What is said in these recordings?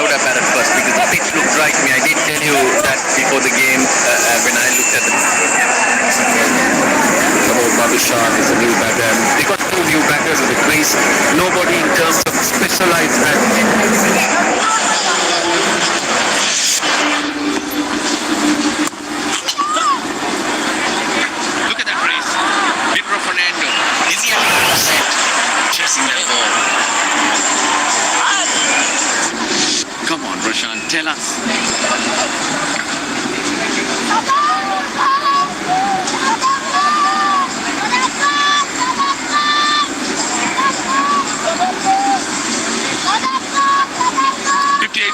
would have batted first because the pitch looked right to me. I did tell you that before the game when I looked at the Babushan is a new batter. They got two new batters in the crease. Nobody in terms of specialized batting. Look at that race. Pedro Fernando. Is he 100% chasing that ball? Come on, Roshan, tell us.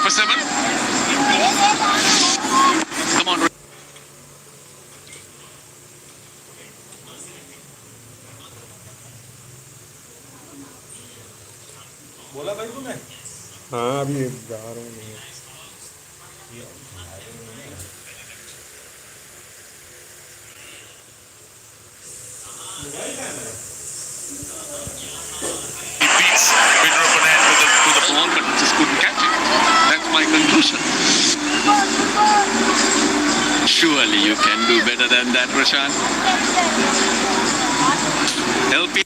For 7. Come on. बोला भाई तूने? हाँ अभी जा रहा हूँ नहीं Pedro Fernando to the ball, but just couldn't catch it. That's my conclusion. Surely you can do better than that, Roshan. LP.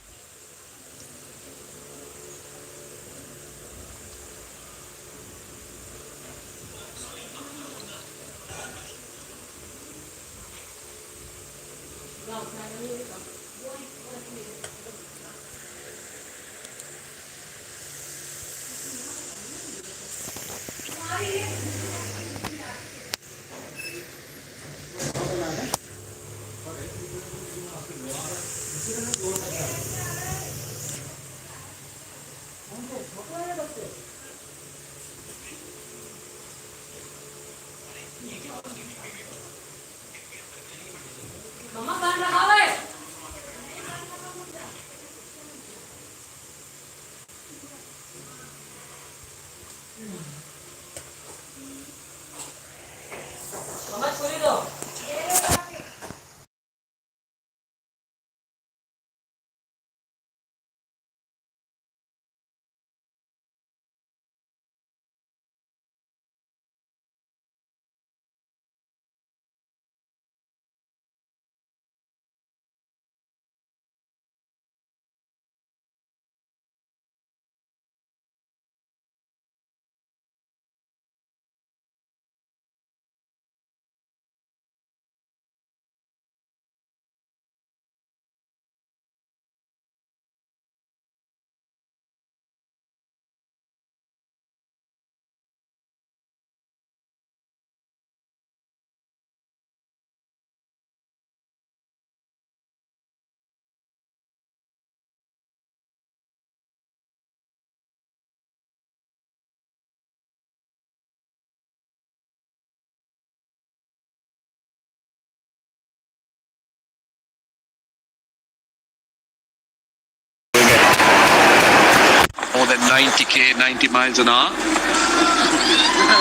More than 90 miles an hour.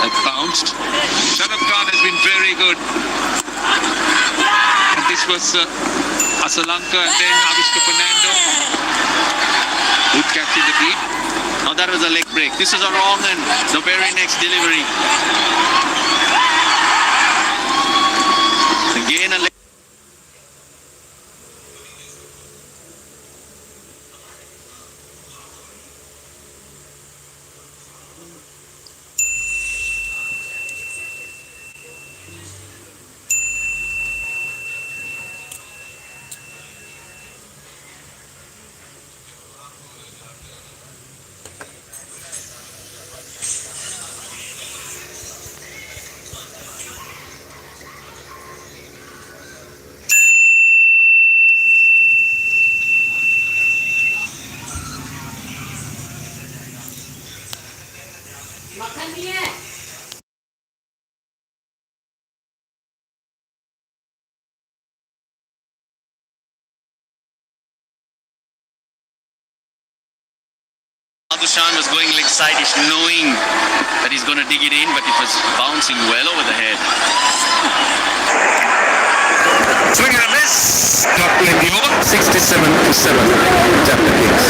It bounced. Sharad Khan has been very good. And this was Asalanka and then Avishka Fernando. Good catch in the beat. Now that was a leg break. This is a wrong and the very next delivery. Again a leg. Babushan was going leg sidish, knowing that he's going to dig it in, but it was bouncing well over the head. Swing and a miss. Top in the over. 67-7. Jaffna Kings.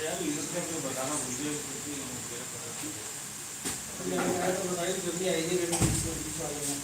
यार use करके बताना भूल गए तो बताइए जल्दी आएगी ready बीच वाले में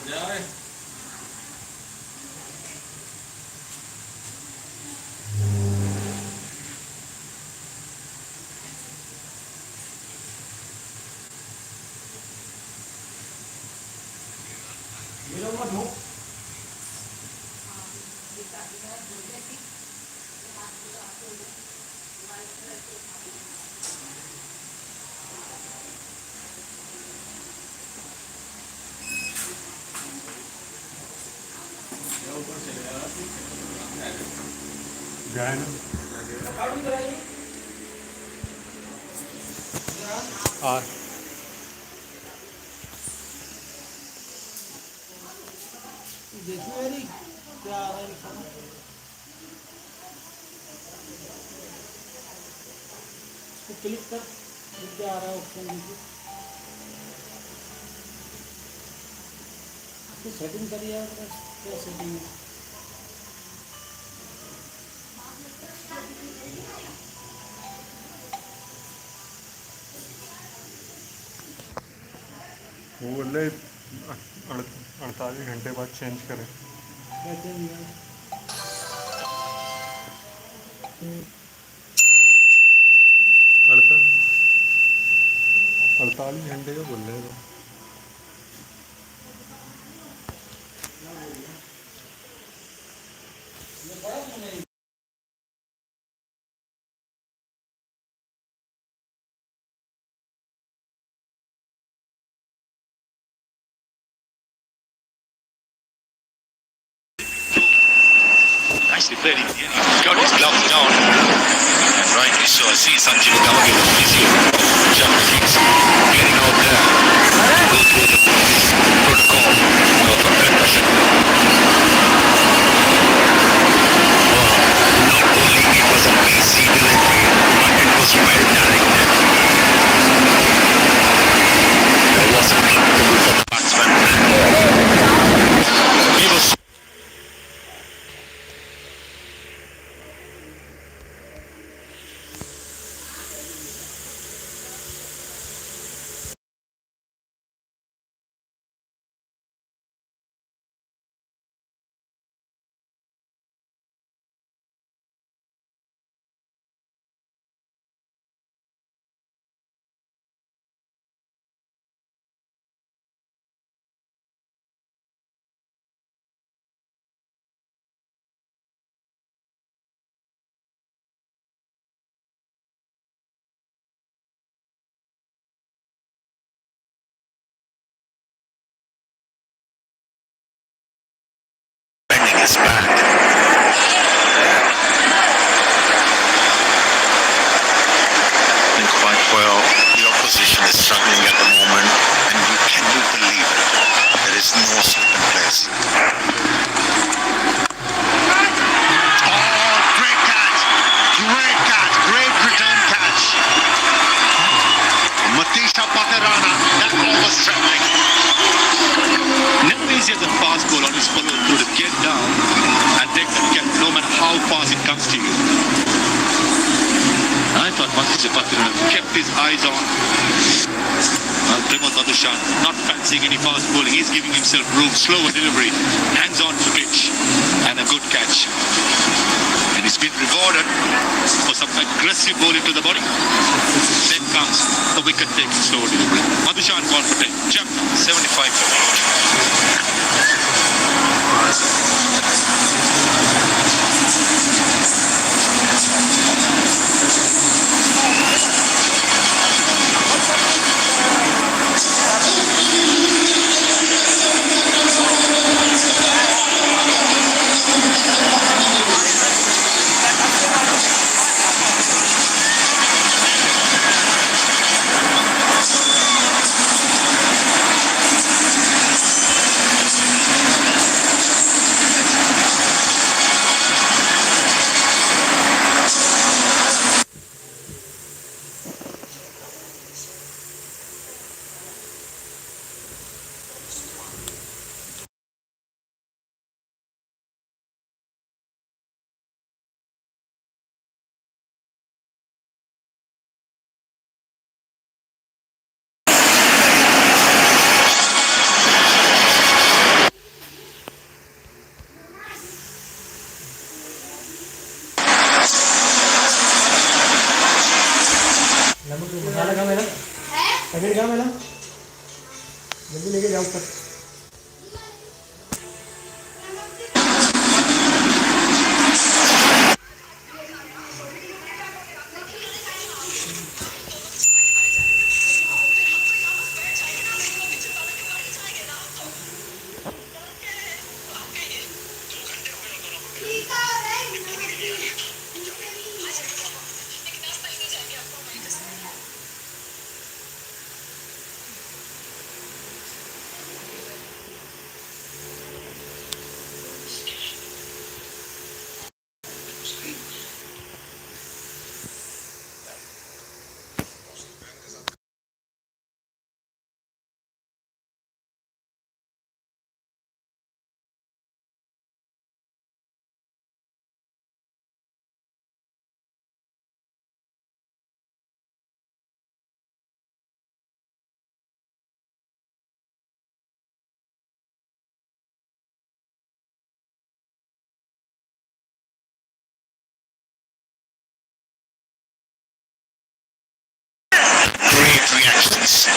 जाए मेरा मत हो जाए ना और देखिए मेरी क्या आ रहा है इसको क्लिक कर क्या आ रहा है ऑप्शन देखिए तो सेटिंग करिए यार क्या सेटिंग है वो बोले 48 घंटे बाद चेंज करें। क्या चेंज है 48 घंटे का बोल रहे हैं। Nicely played. He's got his gloves down. And rightly so. I see Sanjeev Gawage, the physio. Jaffna getting out there. Go through the protocol of concussion. Not only it was an easy delivery, but it was well directed. happening at the moment, and can you believe it? There is no certain place. Oh, great catch! Great return catch. Matisha Paterana, that ball was traveling. Never easy as a fast ball on his follow through to get down and take the catch no matter how fast it comes to you. I thought Matisha Paterana kept his eyes on Primoz Madushan, not fancying any fast bowling. He's giving himself room, slower delivery, hands on to the pitch, and a good catch. And he's been rewarded for some aggressive bowling to the body. Then comes the wicket taking slow delivery. Madushan gone for 10. Jaffna, 75. मसाला कहाँ madam? Packet कहाँ madam? जल्दी लेके जाओ ऊपर. Reactions.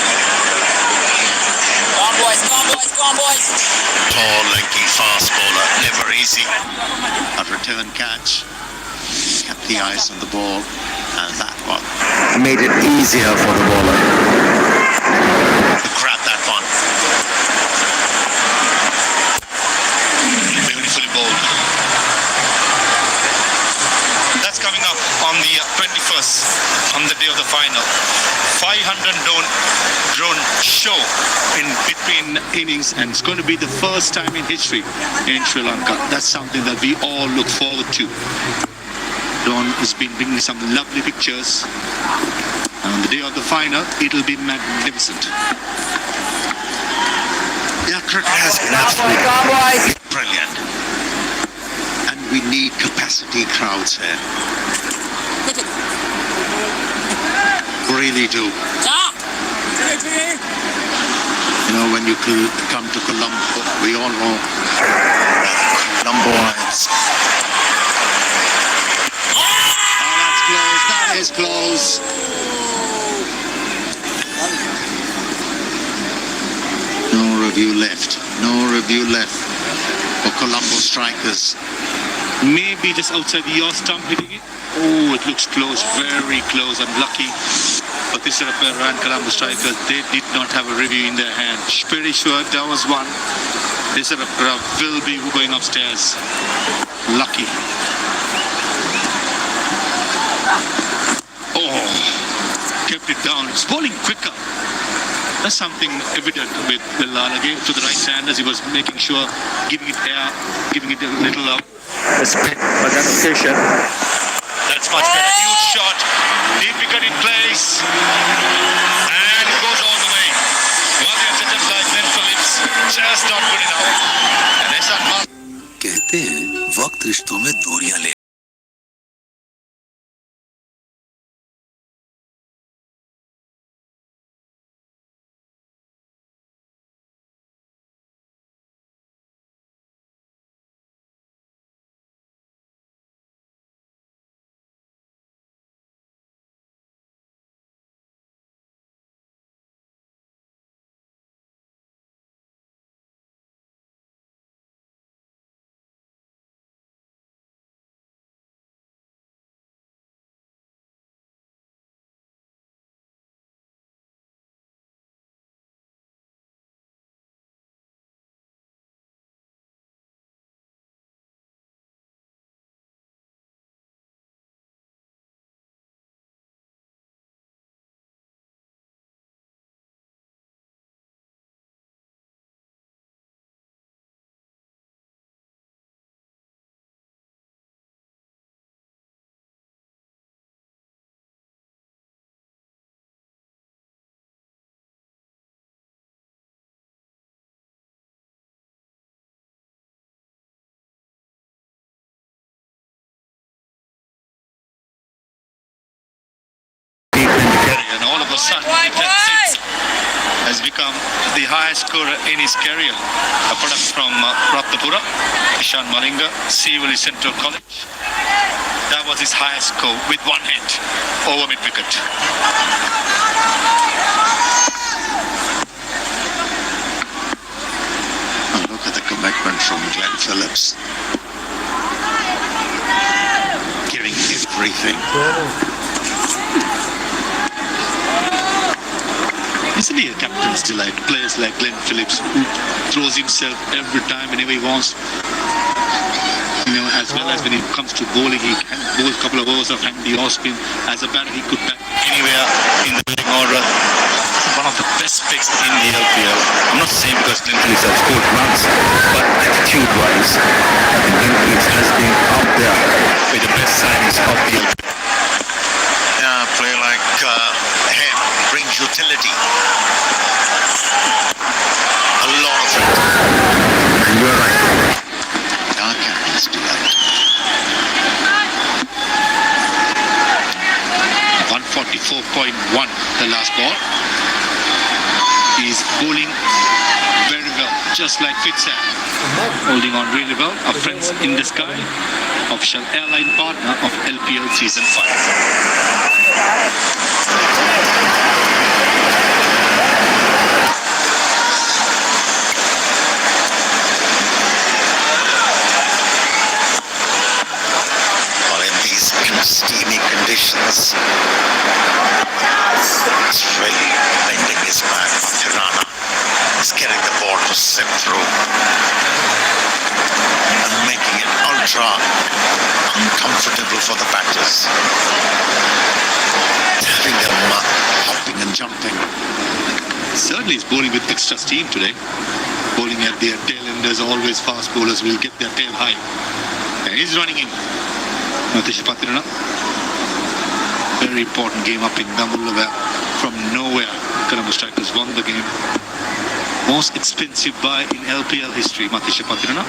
Come on, boys, come on, boys, come on, boys. Tall, lanky, fast bowler, never easy. A return catch. Kept the eyes on the ball, and that one made it easier for the bowler. Grab that one. Beautifully bowled. That's coming up on the 21st, on the day of the final. 500 drone show in between innings, and it's going to be the first time in history in Sri Lanka. That's something that we all look forward to. Don has been bringing some lovely pictures. On the day of the final, it'll be magnificent. Yeah, cricket has been absolutely brilliant. And we need capacity crowds here. Really do. You know, when you come to Colombo, we all know Colomboites. Oh, that's close. That is close. No review left. No review left for Colombo strikers. Maybe just outside the yaw stump hitting it. Oh, it looks close, very close. Unlucky. But this is a and Colombo strikers, they did not have a review in their hand. Pretty sure that was one. This is will be going upstairs. Lucky. Oh, kept it down. It's bowling quicker. That's something evident with Villala to the right-handers. He was making sure, giving it air, giving it a little spin for that occasion. That's much better. Huge shot. Deep wicket in place. And it goes all the way. Well, they have set up like Glenn Phillips. Just not good enough. And they start कहते हैं वक्त रिश्तों में दूरियां ले and all of a sudden it has become the highest scorer in his career. A product from Ratnapura, Ishan Malinga, Sivali Central College. That was his highest score with one hit over mid-wicket. Look at the commitment from Glenn Phillips. Giving everything. Isn't he a captain's delight? Players like Glenn Phillips, who throws himself every time whenever he wants. You know, as well as when it comes to bowling, he can bowl a couple of overs of handy off spin. As a batter, he could bat anywhere in the batting order. One of the best picks in the LPL. I'm not saying because Glenn Phillips has scored runs, but attitude-wise, Glenn Phillips has been out there with the best signings of the LPL. Yeah, a player like him brings utility. A lot of it. And you're right. Dark Captain's delight. 144.1 the last ball. He's bowling very well, just like Fitzham. Holding on really well. Our friends in the sky, official airline partner of LPL Season 5. Steamy conditions. It's really bending his back. Tirana is getting the ball to slip through and making it ultra uncomfortable for the batters. Having them hopping and jumping. Certainly he's bowling with extra steam today. Bowling at their tail enders, always fast bowlers will get their tail high. And he's running in. Matish Patirana. Very important game up in Dambulla from nowhere. Colombo Strikers won the game. Most expensive buy in LPL history, Matish Patirana.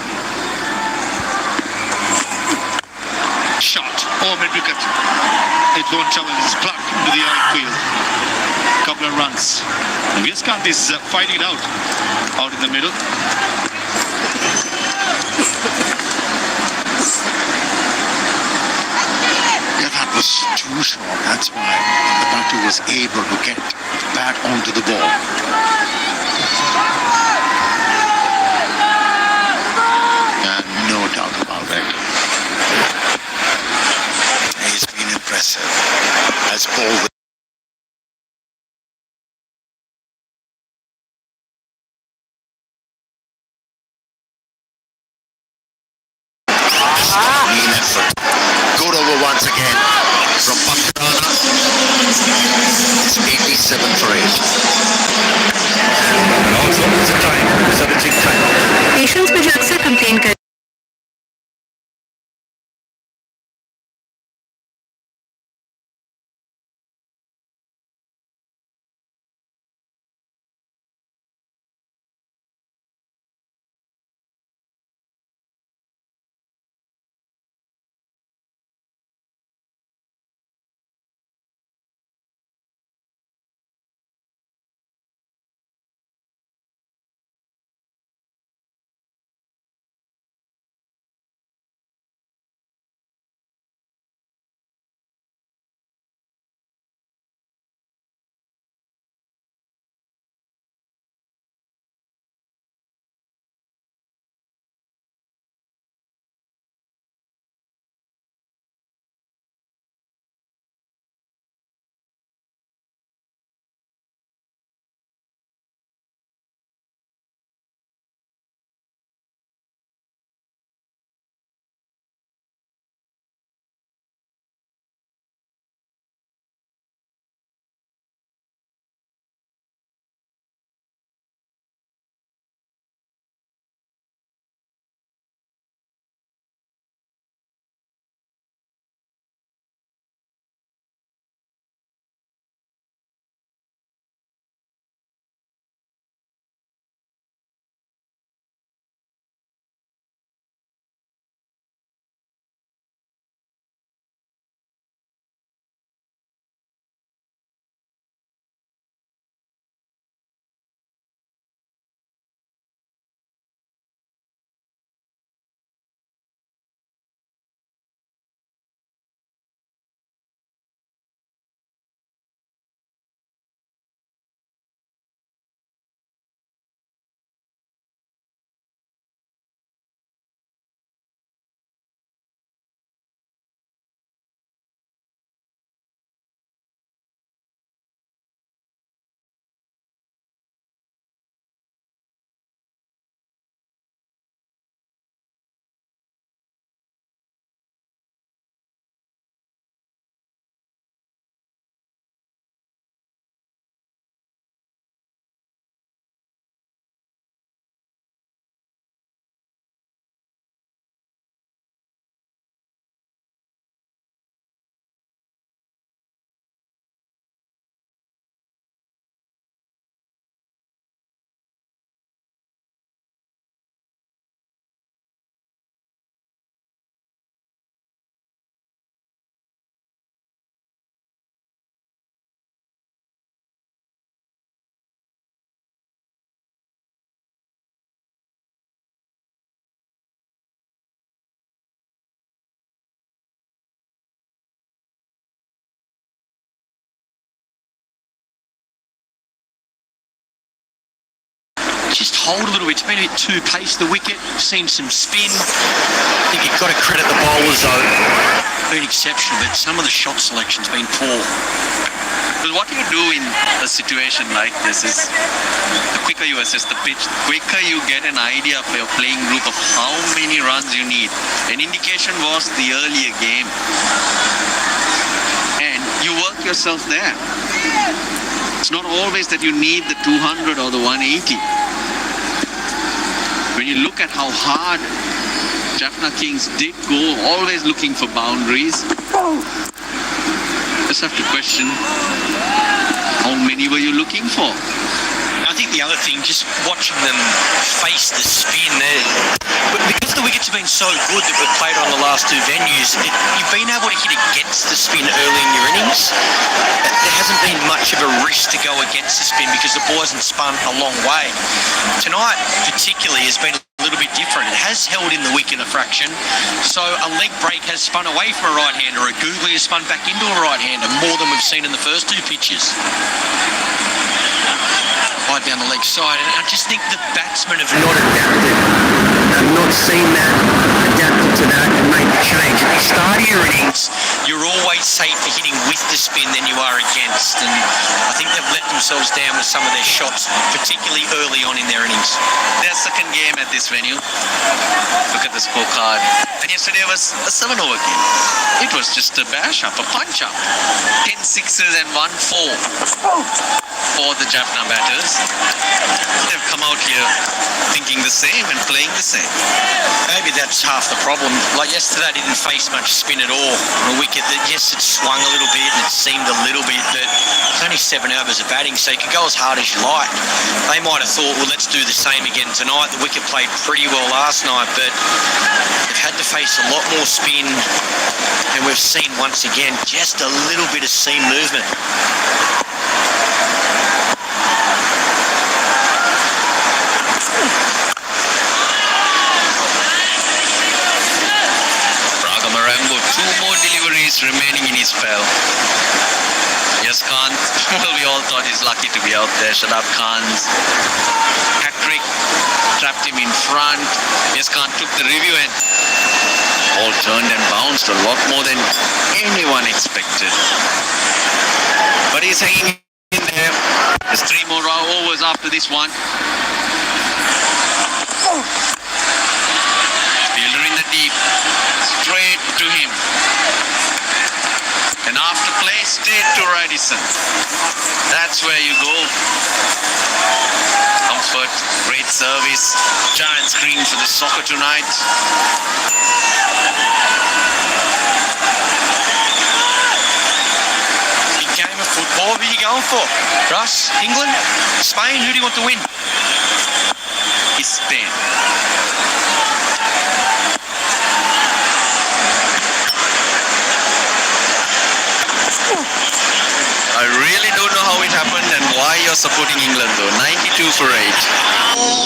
Shot. Oh, mid-wicket. It won't travel. It's plucked into the outfield. Couple of runs. And Viaskant is fighting it out in the middle. That was too short. That's why the batter was able to get back onto the ball. And no doubt about it. He's been impressive. Has bowled clean effort. Good over once again from Patirana. It's 87 for 8. just hold a little bit. It's been a bit too pace, the wicket. Seen some spin. I think you've got to credit the bowlers, though. Been exceptional, but some of the shot selection's been poor. Well, what you do in a situation like this is the quicker you assess the pitch, the quicker you get an idea for your playing group of how many runs you need. An indication was the earlier game. And you work yourself there. It's not always that you need the 200 or the 180. When you look at how hard Jaffna Kings did go, always looking for boundaries, just have to question, how many were you looking for? I think the other thing, just watching them face the spin, because the wickets have been so good that we've played on the last two venues, you've been able to hit against the spin early in your innings. There hasn't been much of a risk to go against the spin because the ball hasn't spun a long way. Tonight, particularly, has been a little bit different. It has held in the wicket a fraction, so a leg break has spun away from a right-hander, a googly has spun back into a right-hander, more than we've seen in the first two pitches. Right down the leg side, and I just think the batsmen have not adapted. I've not seen that adapted to that and made the change. At the start of your innings, you're always safer hitting with the spin than you are against, and I think they've let themselves down with some of their shots, particularly early on in their innings. Their second game at this venue. Look at the scorecard. And yesterday was a 7-over game. It was just a bash up, a punch up. 10 sixes and 1 4 for the Jaffna batters. They've come out here thinking the same and playing the same. Maybe that's half the problem. Like yesterday, they didn't face much spin at all on a wicket that, yes, it swung a little bit and it seemed a little bit, but it's only 7 overs of batting, so you can go as hard as you like. They might have thought, well, let's do the same again tonight. The wicket played pretty well last night, but they've had to face a lot more spin, and we've seen once again just a little bit of seam movement. Remaining in his spell. Yes, Khan. Well, we all thought he's lucky to be out there. Shadab Khan's hat-trick trapped him in front. Yes, Khan took the review and all turned and bounced a lot more than anyone expected. But he's hanging in there. There's 3 more overs after this one. Fielder in the deep. Straight to him. And after play, straight to Radisson. That's where you go. Comfort, great service. Giant screen for the soccer tonight. Big game of football. Who are you going for? Russ? England? Spain? Who do you want to win? It's Spain. I really don't know how it happened and why you're supporting England though. 92 for 8.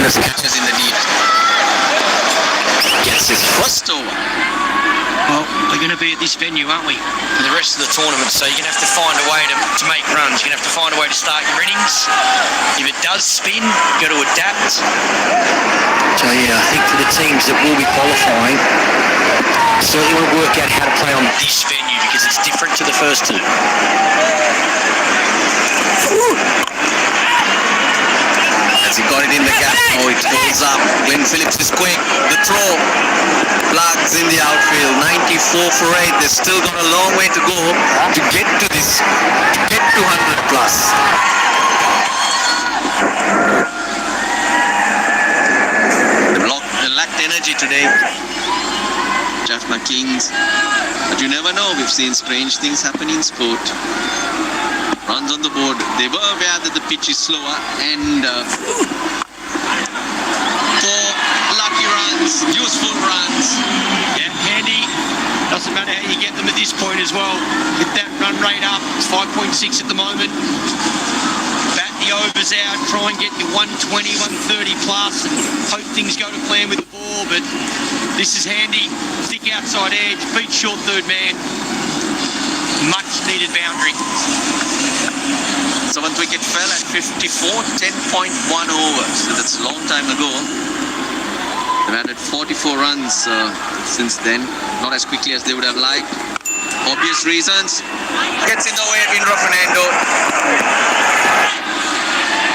Catches in the deep. Gets his first over. Well, we're going to be at this venue, aren't we, for the rest of the tournament, so you're going to have to find a way to make runs. You're going to have to find a way to start your innings. If it does spin, you've got to adapt. So, yeah, I think for the teams that will be qualifying, certainly want to work out how to play on this venue because it's different to the first two. He got it in the gap. Oh, it goes up. Glenn Phillips is quick. The throw. Plugs in the outfield. 94 for 8. They've still got a long way to go to get to this. To get to 100 plus. They lacked energy today. Jaffna Kings. But you never know. We've seen strange things happen in sport. Runs on the board. They were aware that the pitch is slower and 4 lucky runs, useful runs. Yeah, handy. Doesn't matter how you get them at this point as well. With that run rate up, it's 5.6 at the moment. Bat the overs out, try and get your 120, 130 plus and hope things go to plan with the ball, but this is handy. Thick outside edge, beat short third man. Much needed boundary. 7th wicket fell at 54, 10.1 over. So that's a long time ago. They've added 44 runs since then. Not as quickly as they would have liked. Obvious reasons. Gets in the way of Indra Fernando.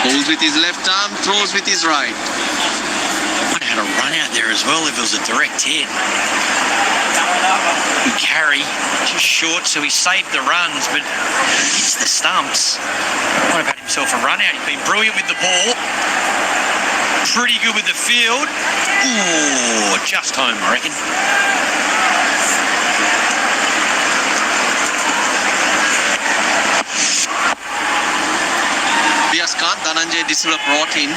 Holds with his left arm, throws with his right. Might have had a run out there as well if it was a direct hit. And carry just short, so he saved the runs, but hits the stumps. Might have had himself a run out. He's been brilliant with the ball. Pretty good with the field. Ooh, just home, I reckon. Dhananjay De Silva brought in,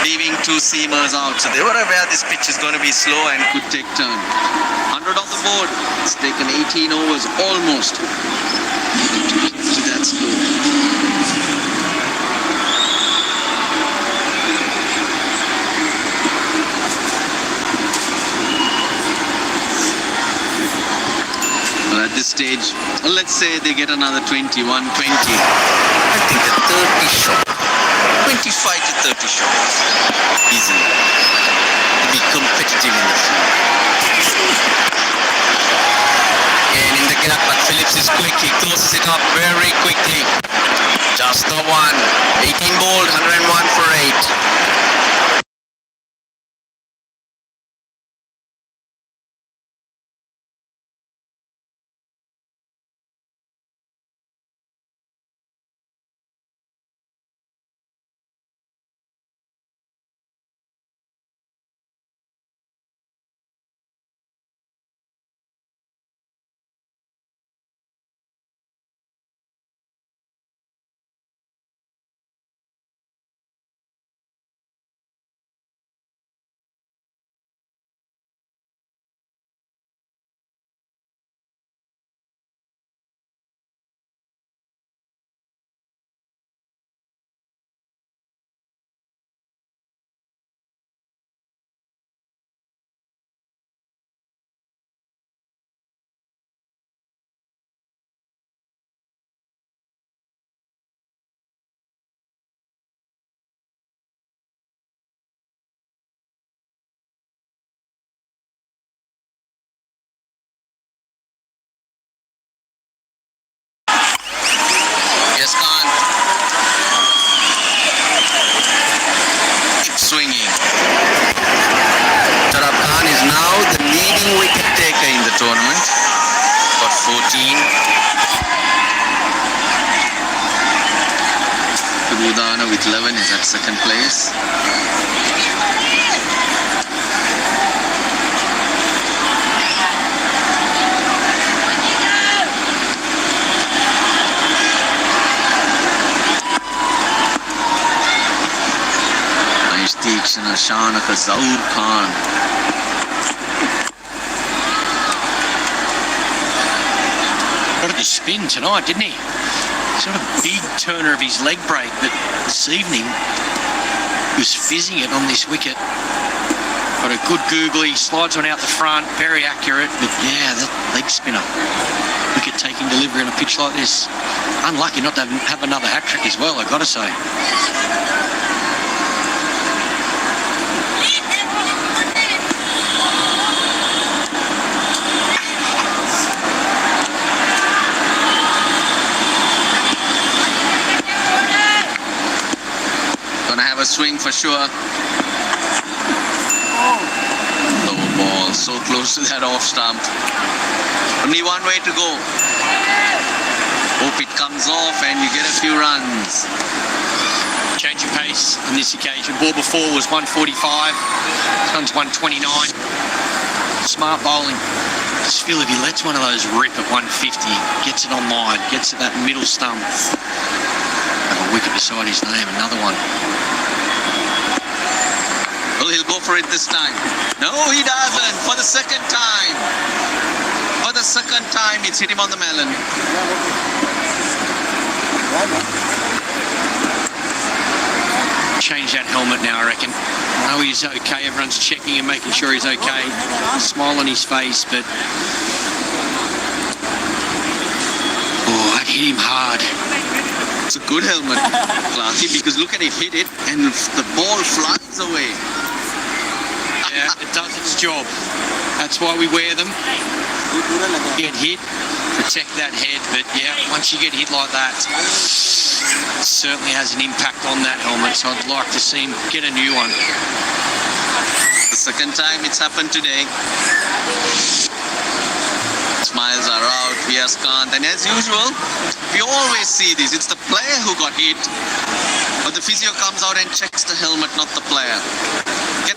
leaving 2 seamers out. So they were aware this pitch is going to be slow and could take turn. 100 on the board. It's taken 18 overs almost to keep it that slow. Well, at this stage, let's say they get another 21, 20. I think a 30 shot. 25 to 30 shots. Easily. To be competitive in the field. And in the gap, but Phillips is quick. He closes it up very quickly. Just the one. 18 bowled, 101 for 8. Yes, Khan. Keep swinging. Sharab Khan is now the leading wicket taker in the tournament. Got 14. Udana with 11 is at second place. Tikshana Shanaka Zaur Khan. Got a spin tonight, didn't he? Sort of big turner of his leg break, but this evening he was fizzing it on this wicket. Got a good googly, slides on out the front, very accurate, but yeah, that leg spinner. Wicket taking delivery on a pitch like this. Unlucky not to have another hat trick as well, I've got to say. a swing for sure. Low ball, so close to that off stump. Only one way to go. Hope it comes off and you get a few runs. Change of pace on this occasion. Ball before was 145. This one's 129. Smart bowling. Just feel if he lets one of those rip at 150, gets it on line, gets at that middle stump. Have a wicket beside his name, another one. Well, he'll go for it this time. No, he doesn't. For the second time. For the second time, it's hit him on the melon. Change that helmet now, I reckon. I know he's okay. Everyone's checking and making sure he's okay. Smile on his face, but... Oh, that hit him hard. It's a good helmet, Clarky, because look at it, hit it, and the ball flies away. Yeah, it does its job. That's why we wear them. Get hit, protect that head, but yeah, once you get hit like that, it certainly has an impact on that helmet, so I'd like to see him get a new one. The second time it's happened today. Smiles are out, Vias can't, and as usual, we always see this. It's the player who got hit, but the physio comes out and checks the helmet, not the player. Get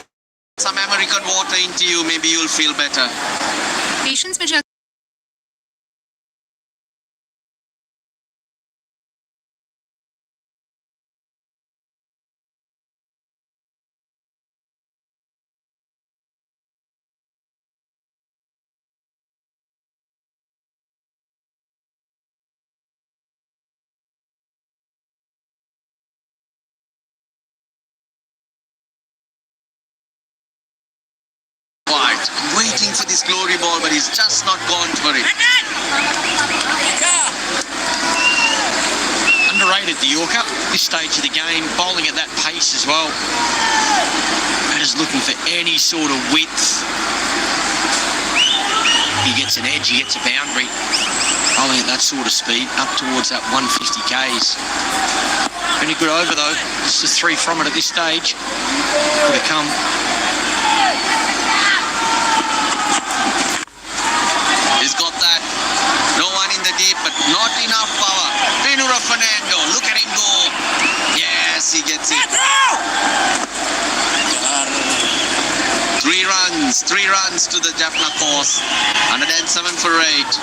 some American water into you, maybe you'll feel better. Patients में White, waiting for this glory ball, but he's just not gone for it. Underrated, the Yorker, this stage of the game, bowling at that pace as well. Batter's looking for any sort of width. He gets an edge, he gets a boundary. Bowling at that sort of speed, up towards that 150 Ks. Been a good over though. This is 3 from it at this stage. Could have come. He's got that. No one in the deep, but not enough power. Penura Fernando, look at him go. Yes, he gets it. 3 runs to the Jaffna course. 107 for 8.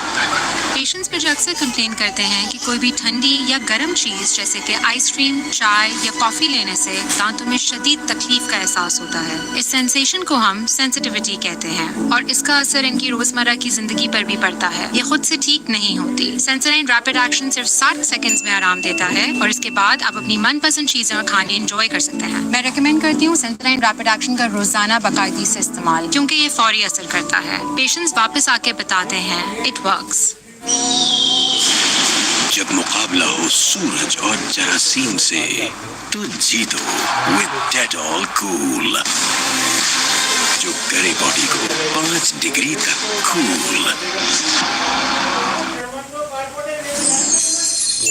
Patients में जो अक्सर complain करते हैं कि कोई भी ठंडी या गर्म चीज़ जैसे कि आइसक्रीम, चाय या कॉफ़ी लेने से दांतों में शदीद तकलीफ का एहसास होता है। इस सेंसेशन को हम सेंसिटिविटी कहते हैं और इसका असर इनकी रोज़मर्रा की ज़िंदगी पर भी पड़ता है। ये खुद से ठीक नहीं होती। सेंसोडाइन रैपिड एक्शन सिर्फ 60 सेकंड्स में आराम देता है और इसके बाद आप अपनी मनपसंद चीज़ें और खाने एंजॉय कर सकते हैं। मैं रेकमेंड करती हूँ सेंसोडाइन रैपिड एक्शन का रोज़ाना बाकायदगी से इस्तेमाल, क्योंकि ये फौरी असर करता है। पेशेंट्स वापस आके बताते हैं इट वर्क्स। जब मुकाबला हो सूरज और जरासीम से तो जीतो विद डेटॉल कूल, जो करे बॉडी को 5 डिग्री तक कूल।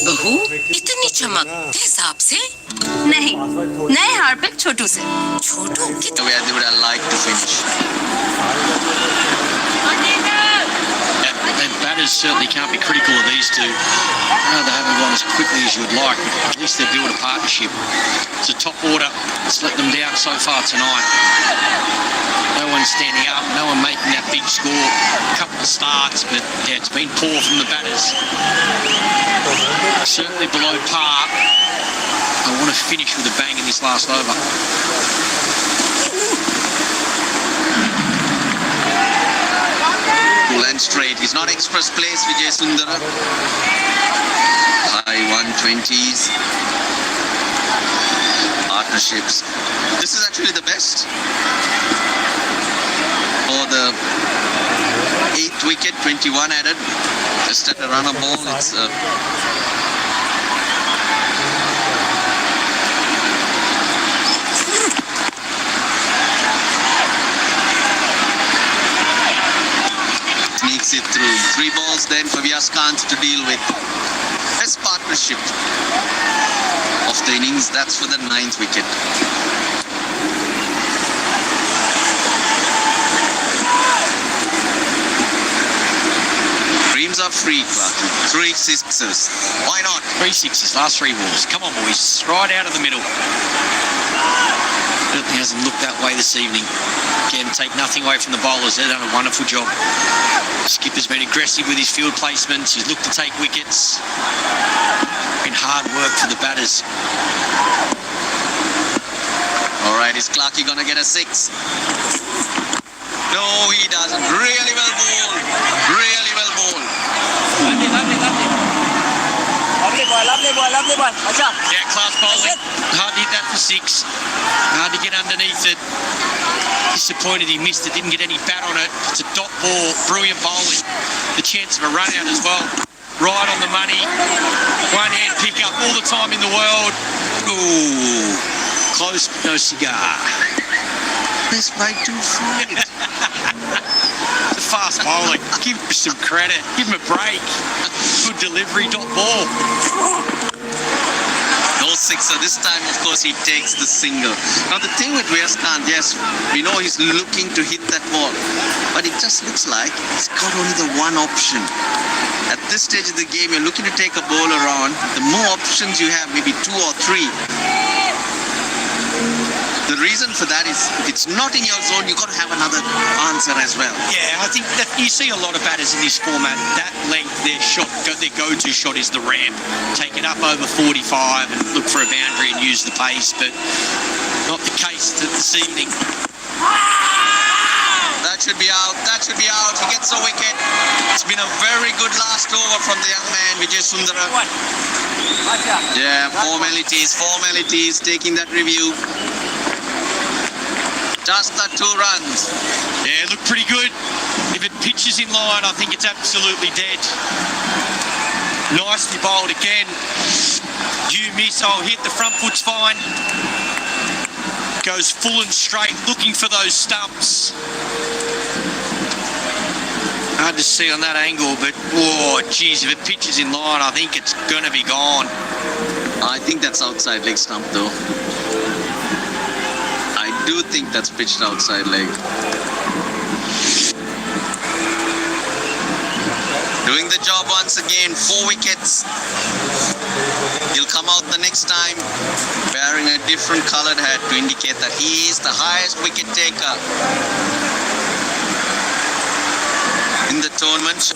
बहू इतनी चमक के हिसाब से नहीं, नए हार्पिक छोटू से। छोटू The way they would have liked to finish. The batters certainly can't be critical of these two. I know they haven't gone as quickly as you would like, but at least they've built a partnership. It's a top order. It's let them down so far tonight. No one standing up, no one making that big score. A couple of starts, but yeah, it's been poor from the batters. Certainly below par. I want to finish with a bang in this last over. Cool and straight. He's not express place, Vijay Sundara. High 120s. Partnerships. This is actually the best. For the 8th wicket, 21 added. Just at a runner ball, it's sneaks it through. 3 balls then for Vyas Kant to deal with. Best partnership of the innings. That's for the 9th wicket. Dreams are free, Clarky. 3 sixes. Why not? 3 sixes, last 3 balls. Come on, boys. Right out of the middle. Certainly hasn't looked that way this evening. Again, take nothing away from the bowlers. They've done a wonderful job. Skipper's been aggressive with his field placements. He's looked to take wickets. Been hard work for the batters. All right, is Clarky gonna get a 6? No, he doesn't. Really well bowled. Really well bowled. Lovely boy. Acha. Yeah, class bowling. Hard to hit that for 6. Hard to get underneath it. Disappointed he missed it. Didn't get any bat on it. It's a dot ball. Brilliant bowling. The chance of a run out as well. Right on the money. One hand pick up all the time in the world. Ooh. Close, but no cigar. Missed by 2 feet. The fast bowling. Give him some credit. Give him a break. Good delivery, dot ball. No 6er. This time, of course, he takes the single. Now, the thing with Khan, yes, we know he's looking to hit that ball, but it just looks like he's got only the one option. At this stage of the game, you're looking to take a ball around. The more options you have, maybe 2 or 3. The reason for that is if it's not in your zone, you've got to have another answer as well. Yeah, I think that you see a lot of batters in this format. That length, their go-to shot is the ramp. Take it up over 45 and look for a boundary and use the pace, but not the case this evening. That should be out. That should be out. He gets a wicket. It's been a very good last over from the young man, Vijay Sundara. Yeah, formalities, taking that review. Just the 2 runs. Yeah, look pretty good. If it pitches in line, I think it's absolutely dead. Nicely bowled again. You miss, I'll hit. The front foot's fine. Goes full and straight, looking for those stumps. Hard to see on that angle, but oh, geez, if it pitches in line, I think it's going to be gone. I think that's outside leg stump, though. I do think that's pitched outside leg. Doing the job once again, 4 wickets. He'll come out the next time wearing a different colored hat to indicate that he is the highest wicket taker in the tournament.